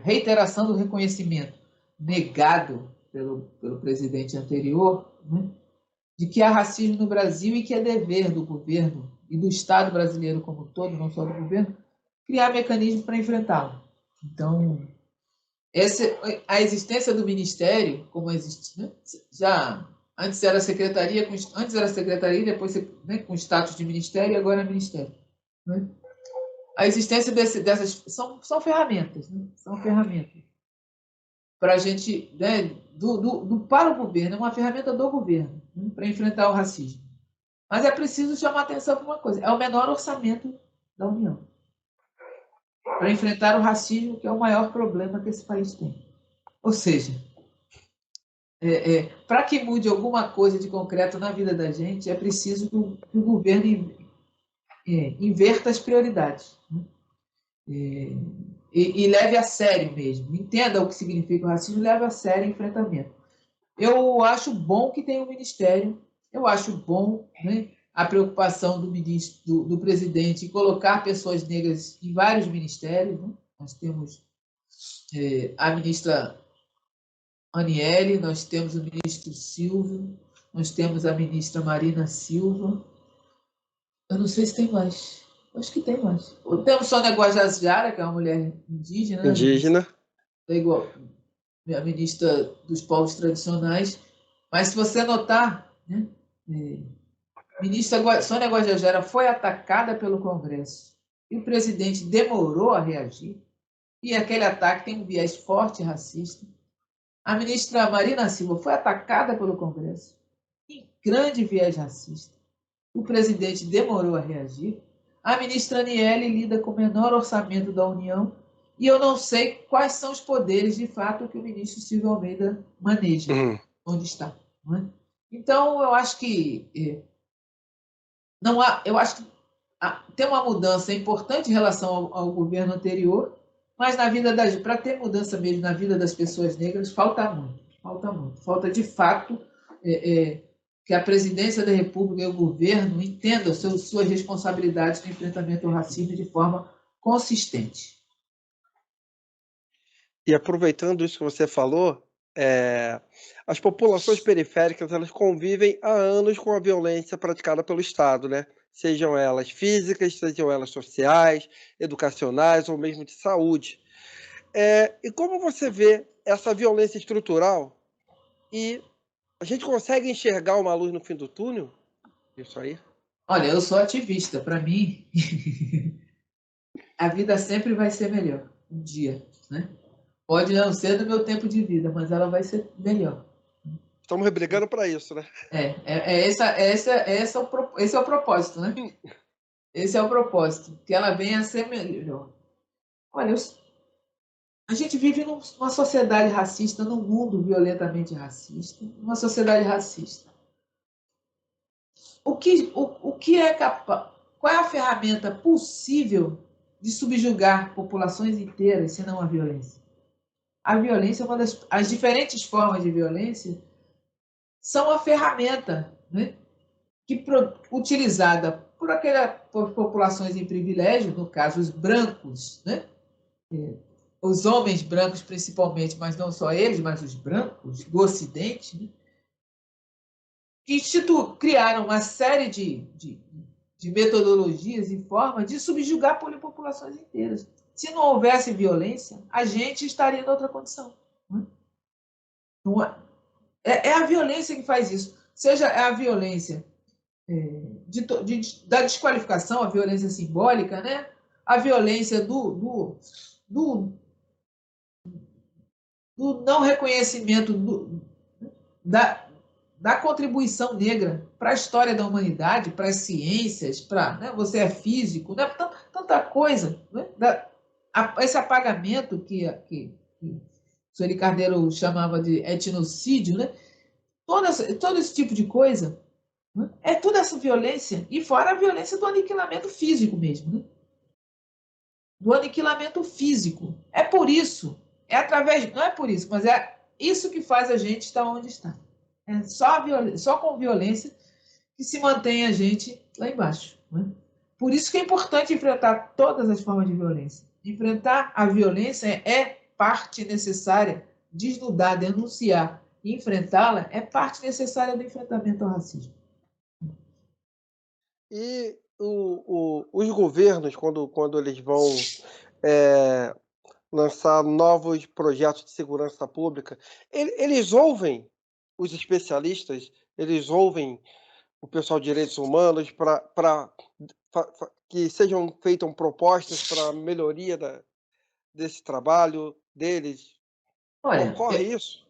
Speaker 2: reiteração do reconhecimento negado pelo presidente anterior, né, de que há racismo no Brasil e que é dever do governo e do Estado brasileiro como um todo, não só do governo, criar mecanismos para enfrentá-lo. Então, a existência do Ministério, como existe, né, já antes era secretaria, depois com status de Ministério e agora é Ministério. Né? A existência dessas são ferramentas, né? São ferramentas para a gente, né, para o governo, é uma ferramenta do governo, né, para enfrentar o racismo. Mas é preciso chamar atenção para uma coisa: é o menor orçamento da União para enfrentar o racismo, que é o maior problema que esse país tem. Ou seja, para que mude alguma coisa de concreto na vida da gente, é preciso que o governo inverta as prioridades, né? E leve a sério mesmo. Entenda o que significa o racismo, leve a sério o enfrentamento. Eu acho bom que tenha um ministério, eu acho bom, né, a preocupação do presidente em colocar pessoas negras em vários ministérios. Né? Nós temos a ministra Aniele, nós temos o ministro Silvio, nós temos a ministra Marina Silva. Eu não sei se tem mais. Acho que tem mais. Temos Sônia Guajajara, que é uma mulher indígena.
Speaker 1: Indígena.
Speaker 2: A ministra dos povos tradicionais. Mas se você notar, né, ministra Sônia Guajajara foi atacada pelo Congresso e o presidente demorou a reagir. E aquele ataque tem um viés forte racista. A ministra Marina Silva foi atacada pelo Congresso em grande viés racista. O presidente demorou a reagir. A ministra Aniele lida com o menor orçamento da União e eu não sei quais são os poderes, de fato, que o ministro Silvio Almeida maneja, onde está. Não é? Então, eu acho que tem uma mudança importante em relação ao governo anterior, mas para ter mudança mesmo na vida das pessoas negras, falta muito. Falta, de fato, que a presidência da República e o governo entendam suas responsabilidades no enfrentamento ao racismo de forma consistente.
Speaker 1: E aproveitando isso que você falou, as populações periféricas elas convivem há anos com a violência praticada pelo Estado, né? Sejam elas físicas, sejam elas sociais, educacionais ou mesmo de saúde. E como você vê essa violência estrutural? E a gente consegue enxergar uma luz no fim do túnel? Isso aí?
Speaker 2: Olha, eu sou ativista. Para mim, a vida sempre vai ser melhor um dia, né? Pode não ser do meu tempo de vida, mas ela vai ser melhor.
Speaker 1: Estamos brigando para isso, né?
Speaker 2: Esse é o propósito, né? Esse é o propósito, que ela venha a ser melhor. Olha, a gente vive numa sociedade racista, num mundo violentamente racista, numa sociedade racista. qual é a ferramenta possível de subjugar populações inteiras, senão a violência? A violência é as diferentes formas de violência são a ferramenta, né, utilizada por populações em privilégio, no caso os brancos, né, os homens brancos principalmente, mas não só eles, mas os brancos do Ocidente, né, que criaram uma série de metodologias e formas de subjugar populações inteiras. Se não houvesse violência, a gente estaria em outra condição. Não é? É a violência que faz isso. Seja a violência da desqualificação, a violência simbólica, né? A violência do não reconhecimento da contribuição negra para a história da humanidade, para as ciências, né? Você é físico, né? Tanta coisa. Né? Esse apagamento que o Sueli Carneiro chamava de etnocídio, né? Todo esse tipo de coisa, né? É toda essa violência, e fora a violência do aniquilamento físico mesmo. Né? Do aniquilamento físico. É por isso, não é por isso, mas é isso que faz a gente estar onde está. É só com violência que se mantém a gente lá embaixo. Né? Por isso que é importante enfrentar todas as formas de violência. Enfrentar a violência é parte necessária, desnudar, denunciar e enfrentá-la é parte necessária do enfrentamento ao racismo.
Speaker 1: E os governos, quando eles vão lançar novos projetos de segurança pública, eles ouvem os especialistas, eles ouvem o pessoal de direitos humanos para que sejam feitas propostas para a melhoria desse trabalho deles.
Speaker 2: Olha,
Speaker 1: ocorre isso?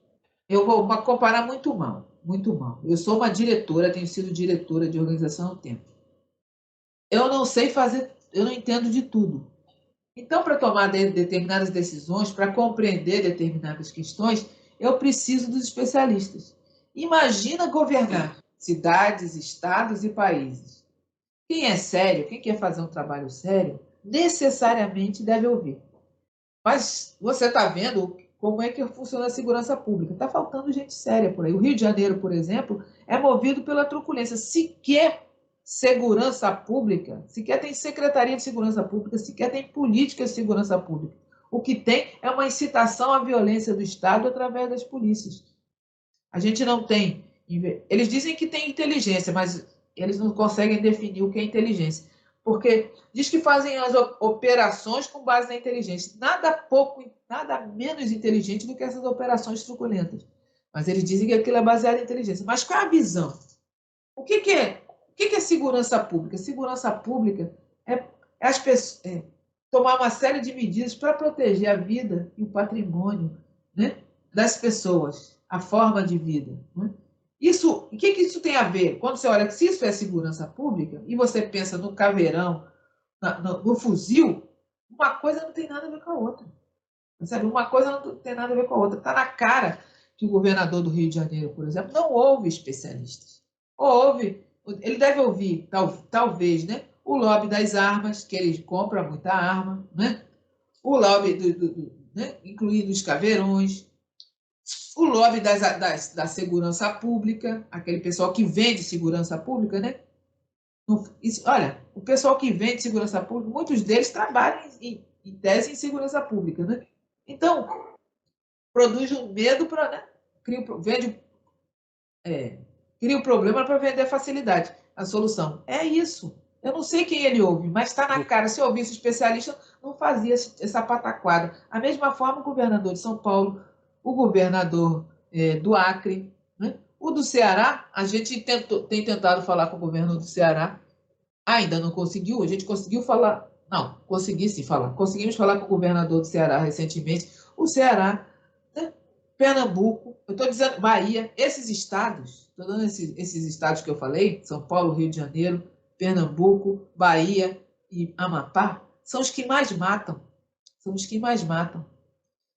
Speaker 2: Eu vou comparar muito mal, muito mal. Eu sou uma diretora, tenho sido diretora de organização há um tempo. Eu não sei fazer, eu não entendo de tudo. Então, para tomar determinadas decisões, para compreender determinadas questões, eu preciso dos especialistas. Imagina governar cidades, estados e países. Quem é sério, quem quer fazer um trabalho sério, necessariamente deve ouvir. Mas você está vendo como é que funciona a segurança pública. Está faltando gente séria por aí. O Rio de Janeiro, por exemplo, é movido pela truculência. Sequer segurança pública, sequer tem secretaria de segurança pública, sequer tem política de segurança pública. O que tem é uma incitação à violência do Estado através das polícias. A gente não tem. Eles dizem que tem inteligência, mas eles não conseguem definir o que é inteligência. Porque diz que fazem as operações com base na inteligência. Nada menos inteligente do que essas operações truculentas. Mas eles dizem que aquilo é baseado em inteligência. Mas qual é a visão? O que é segurança pública? Segurança pública é tomar uma série de medidas para proteger a vida e o patrimônio, né, das pessoas, a forma de vida. Né? O que isso tem a ver? Quando você olha que se isso é segurança pública e você pensa no caveirão, no fuzil, uma coisa não tem nada a ver com a outra. Sabe? Uma coisa não tem nada a ver com a outra. Está na cara que o governador do Rio de Janeiro, por exemplo, não ouve especialistas. Ele deve ouvir, talvez, né, o lobby das armas, que ele compra muita arma, né? O lobby, né, incluindo os caveirões, o lobby da segurança pública, aquele pessoal que vende segurança pública, né? Olha, o pessoal que vende segurança pública, muitos deles trabalham em tese em segurança pública, né? Então, produz um medo para, né? Cria um problema para vender facilidade. A solução é isso. Eu não sei quem ele ouve, mas está na cara. Se eu ouvisse especialista, não fazia essa pataquada. A mesma forma, o governador de São Paulo, o governador do Acre, né? O do Ceará, a gente tem tentado falar com o governo do Ceará, ainda não conseguiu, a gente conseguiu falar, não, consegui sim falar, conseguimos falar com o governador do Ceará recentemente, o Ceará, né? Pernambuco, eu estou dizendo Bahia, esses estados, estou dando esses estados que eu falei, São Paulo, Rio de Janeiro, Pernambuco, Bahia e Amapá, são os que mais matam,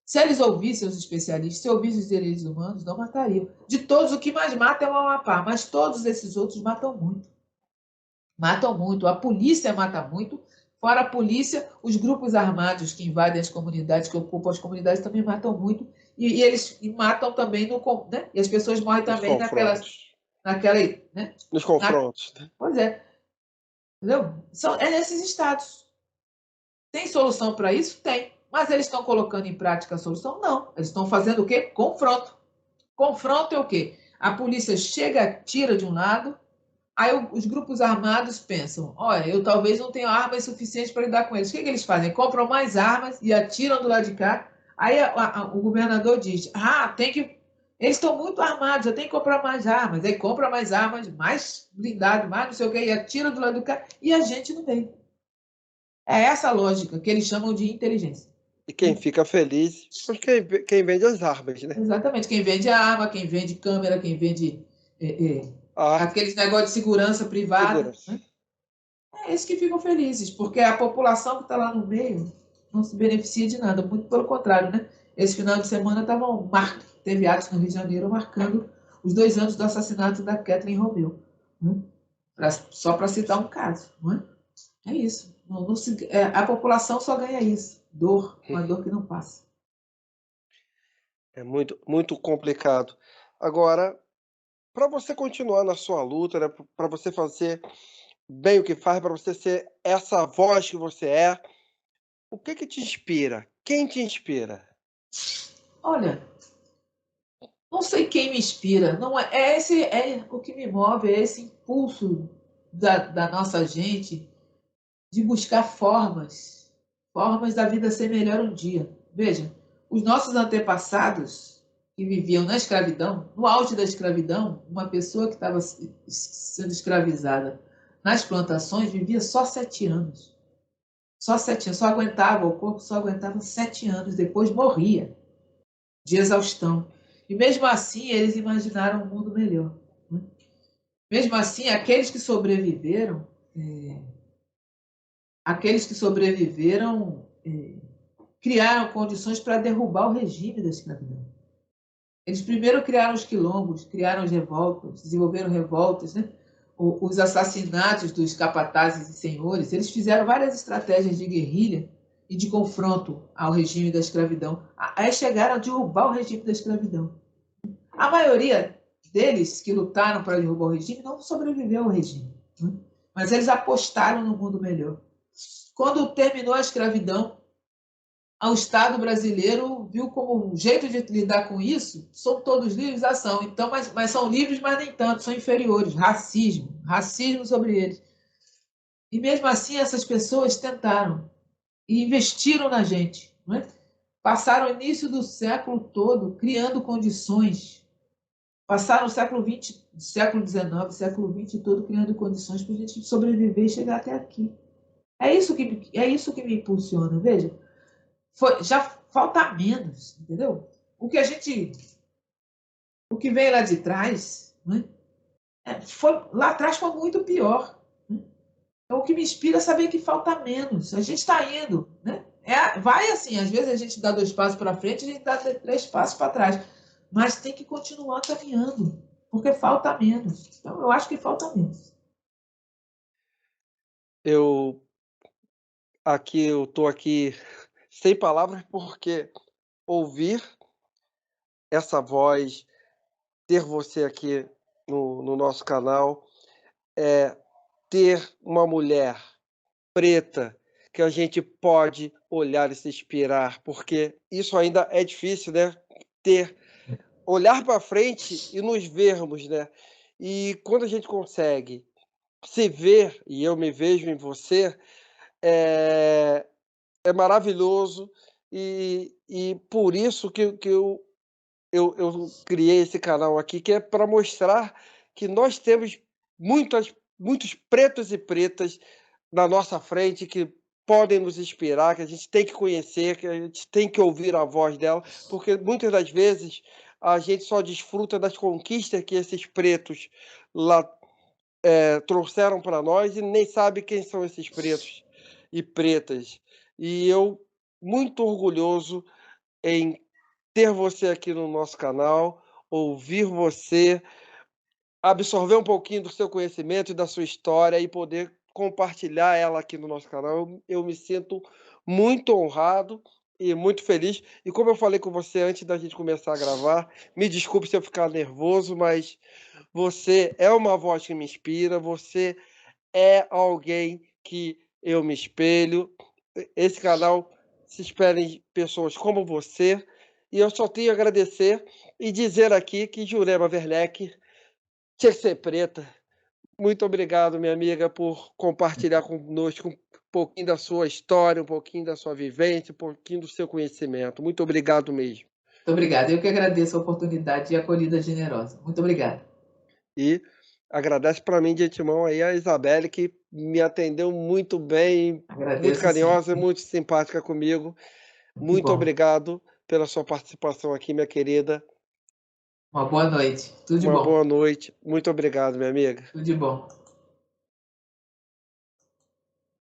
Speaker 2: Se eles ouvissem os especialistas, se ouvissem os direitos humanos, não matariam. De todos, o que mais mata é o Amapá, mas todos esses outros matam muito. Matam muito, a polícia mata muito, fora a polícia, os grupos armados que invadem as comunidades, que ocupam as comunidades, também matam muito, e eles matam também no, né? E as pessoas morrem
Speaker 1: Nos
Speaker 2: também
Speaker 1: confrontos.
Speaker 2: naquela, né?
Speaker 1: Nos
Speaker 2: Na,
Speaker 1: confrontos, né?
Speaker 2: pois é, entendeu? É nesses estados. Tem solução para isso? Tem. Mas eles estão colocando em prática a solução? Não. Eles estão fazendo o quê? Confronto. Confronto é o quê? A polícia chega, tira de um lado, aí os grupos armados pensam: olha, eu talvez não tenha armas suficientes para lidar com eles. O que eles fazem? Compram mais armas e atiram do lado de cá. Aí o governador diz: ah, tem que. Eles estão muito armados, eu tenho que comprar mais armas. Aí compra mais armas, mais blindado, mais não sei o quê, e atira do lado do cá, e a gente não tem. É essa a lógica que eles chamam de inteligência.
Speaker 1: E quem fica feliz é quem vende as armas, né?
Speaker 2: Exatamente. Quem vende arma, quem vende câmera, quem vende
Speaker 1: A
Speaker 2: aqueles negócios de segurança privada,
Speaker 1: segurança.
Speaker 2: né? É esses que ficam felizes, porque a população que está lá no meio não se beneficia de nada, muito pelo contrário, né? Esse final de semana teve atos no Rio de Janeiro marcando os 2 anos do assassinato da Kathleen Romeu, né? Só para citar um caso, não é? É isso. A população só ganha isso, dor, uma dor que não passa.
Speaker 1: É muito, muito complicado. Agora, para você continuar na sua luta, né, para você fazer bem o que faz, para você ser essa voz que você é, o que te inspira? Quem te inspira?
Speaker 2: Olha, não sei quem me inspira, não é o que me move, é esse impulso da nossa gente de buscar formas da vida ser melhor um dia. Veja, os nossos antepassados que viviam na escravidão, no auge da escravidão, uma pessoa que estava sendo escravizada nas plantações vivia só 7 anos. Só 7 anos, só aguentava, o corpo só aguentava 7 anos, depois morria de exaustão. E mesmo assim, eles imaginaram um mundo melhor, né? Mesmo assim, aqueles que sobreviveram criaram condições para derrubar o regime da escravidão. Eles primeiro criaram os quilombos, criaram as revoltas, desenvolveram revoltas, né? Os assassinatos dos capatazes e senhores. Eles fizeram várias estratégias de guerrilha e de confronto ao regime da escravidão. Aí chegaram a derrubar o regime da escravidão. A maioria deles que lutaram para derrubar o regime não sobreviveu ao regime, né? Mas eles apostaram no mundo melhor. Quando terminou a escravidão, o Estado brasileiro viu como um jeito de lidar com isso, são todos livres, ação. Então, mas são livres, mas nem tanto, são inferiores. Racismo sobre eles. E mesmo assim, essas pessoas tentaram e investiram na gente, não é? Passaram o início do século todo criando condições. Passaram o século XX, século XIX, século XX todo criando condições para a gente sobreviver e chegar até aqui. É isso que me impulsiona. Veja, já falta menos, entendeu? O que veio lá de trás, né? Lá atrás foi muito pior, né? Então, o que me inspira é saber que falta menos. A gente está indo, né? Vai assim, às vezes a gente dá 2 passos para frente, a gente dá 3 passos para trás, mas tem que continuar caminhando, porque falta menos. Então, eu acho que falta menos.
Speaker 1: Eu eu tô aqui sem palavras, porque ouvir essa voz, ter você aqui no nosso canal, é ter uma mulher preta que a gente pode olhar e se inspirar, porque isso ainda é difícil, né, ter olhar para frente e nos vermos, né. E quando a gente consegue se ver, e eu me vejo em você, é é maravilhoso, e por isso que eu criei esse canal aqui, que é para mostrar que nós temos muitos pretos e pretas na nossa frente que podem nos inspirar, que a gente tem que conhecer, que a gente tem que ouvir a voz dela, porque muitas das vezes a gente só desfruta das conquistas que esses pretos lá, trouxeram para nós e nem sabe quem são esses pretos e pretas. E eu muito orgulhoso em ter você aqui no nosso canal, ouvir você, absorver um pouquinho do seu conhecimento e da sua história e poder compartilhar ela aqui no nosso canal. Eu me sinto muito honrado e muito feliz. E como eu falei com você antes da gente começar a gravar, me desculpe se eu ficar nervoso, mas você é uma voz que me inspira, você é alguém que eu me espelho. Esse canal se espelha em pessoas como você, e eu só tenho a agradecer e dizer aqui que Jurema Werneck tinha que ser preta. Muito obrigado, minha amiga, por compartilhar conosco um pouquinho da sua história, um pouquinho da sua vivência, um pouquinho do seu conhecimento. Muito obrigado mesmo.
Speaker 2: Muito obrigada. Eu que agradeço a oportunidade e a acolhida generosa. Muito obrigada.
Speaker 1: E agradece para mim de antemão aí a Isabelle, que me atendeu muito bem, muito
Speaker 2: Agradeço sim.
Speaker 1: carinhosa, muito simpática comigo.
Speaker 2: Que
Speaker 1: Muito
Speaker 2: bom.
Speaker 1: obrigado pela sua participação aqui, minha querida.
Speaker 2: Uma boa noite. Tudo de
Speaker 1: Uma
Speaker 2: bom.
Speaker 1: boa noite. Muito obrigado, minha amiga.
Speaker 2: Tudo de bom.